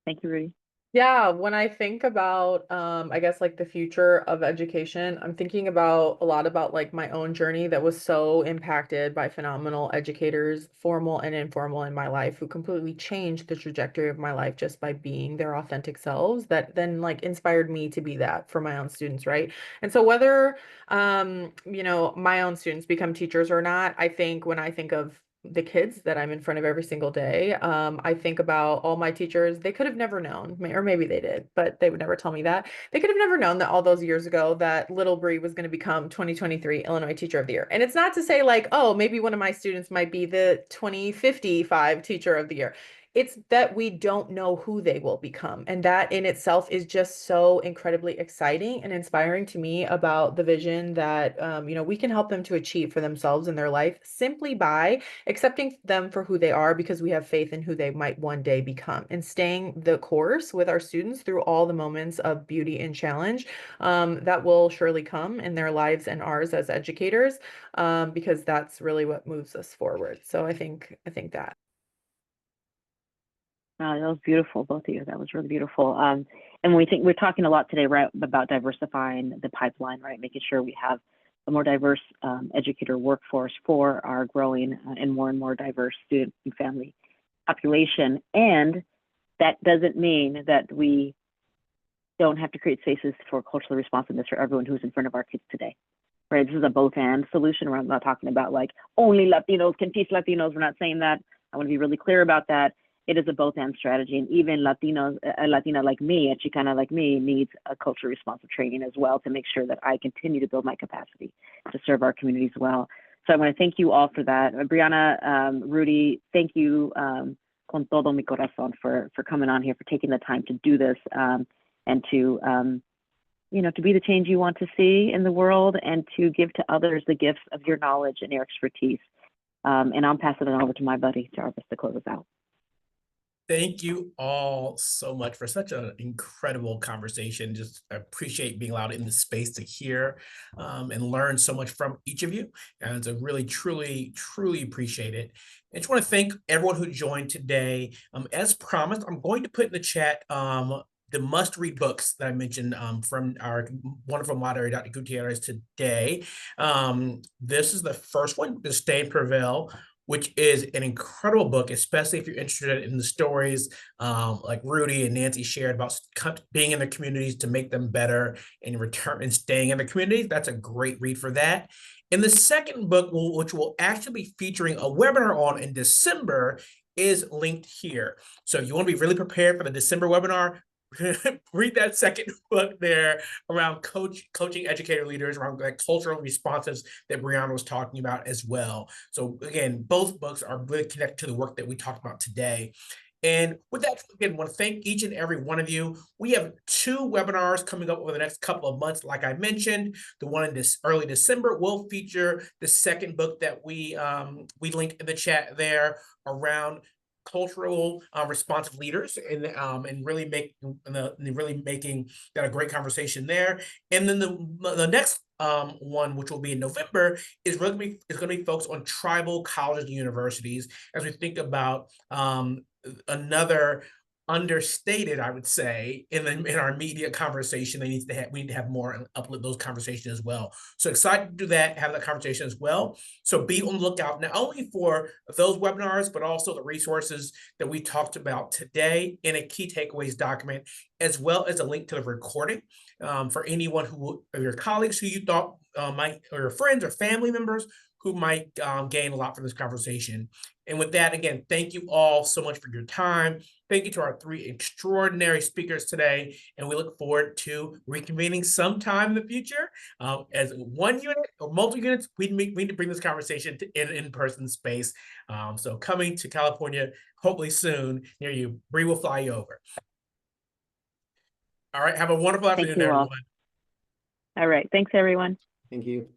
Thank you, Rudy. Yeah, when I think about, I guess, like the future of education, I'm thinking about a lot about like my own journey that was so impacted by phenomenal educators, formal and informal, in my life, who completely changed the trajectory of my life just by being their authentic selves, that then like inspired me to be that for my own students, right? And so whether, you know, my own students become teachers or not, I think when I think of the kids that I'm in front of every single day. I think about all my teachers. They could have never known, or maybe they did, but they would never tell me that. They could have never known that all those years ago that little Bree was going to become 2023 Illinois Teacher of the Year. And it's not to say like, oh, maybe one of my students might be the 2055 Teacher of the Year. It's that we don't know who they will become. And that in itself is just so incredibly exciting and inspiring to me about the vision that, we can help them to achieve for themselves in their life simply by accepting them for who they are because we have faith in who they might one day become and staying the course with our students through all the moments of beauty and challenge that will surely come in their lives and ours as educators, because that's really what moves us forward. So I think that. Wow, that was beautiful, both of you. That was really beautiful. And we're talking a lot today, right, about diversifying the pipeline, right, making sure we have a more diverse educator workforce for our growing and more diverse student and family population. And that doesn't mean that we don't have to create spaces for cultural responsiveness for everyone who's in front of our kids today. Right, this is a both and solution. We're not talking about like only Latinos can teach Latinos. We're not saying that. I want to be really clear about that. It is a both and strategy, and even Latinos, a Latina like me, a Chicana like me, needs a culturally responsive training as well to make sure that I continue to build my capacity to serve our communities well. So I want to thank you all for that. Brianna, Rudy, thank you con todo mi corazón for coming on here, for taking the time to do this, and to to be the change you want to see in the world and to give to others the gifts of your knowledge and your expertise. And I'm passing it over to my buddy Jarvis to close us out. Thank you all so much for such an incredible conversation. Just appreciate being allowed in the space to hear and learn so much from each of you. And to really, truly, truly appreciate it. I just want to thank everyone who joined today. As promised, I'm going to put in the chat the must-read books that I mentioned from our wonderful moderator, Dr. Gutierrez, today. This is the first one, The Stay and Prevail, which is an incredible book, especially if you're interested in the stories like Rudy and Nancy shared about being in the communities to make them better and return and staying in the communities. That's a great read for that. And the second book, which we'll actually be featuring a webinar on in December, is linked here. So if you want to be really prepared for the December webinar, read that second book there around coaching educator leaders, around like cultural responses that Brianna was talking about as well. So again, both books are really connected to the work that we talked about today. And with that, again, I want to thank each and every one of you. We have 2 webinars coming up over the next couple of months. Like I mentioned, the one in this early December will feature the second book that we linked in the chat there around cultural responsive leaders and really making that a great conversation there. And then the next one, which will be in November, is going to be focused on tribal colleges and universities as we think about another understated, I would say, in our media conversation. We need to have more and uplift those conversations as well. So excited to do that, have that conversation as well. So be on the lookout not only for those webinars, but also the resources that we talked about today in a key takeaways document, as well as a link to the recording for anyone of your colleagues who you thought might, or your friends or family members who might gain a lot from this conversation. And with that, again, thank you all so much for your time. Thank you to our 3 extraordinary speakers today. And we look forward to reconvening sometime in the future as one unit or multiple units. We need to bring this conversation to in-person space. So coming to California, hopefully soon near you. Bree will fly you over. All right. Have a wonderful afternoon, everyone. All right. Thanks, everyone. Thank you.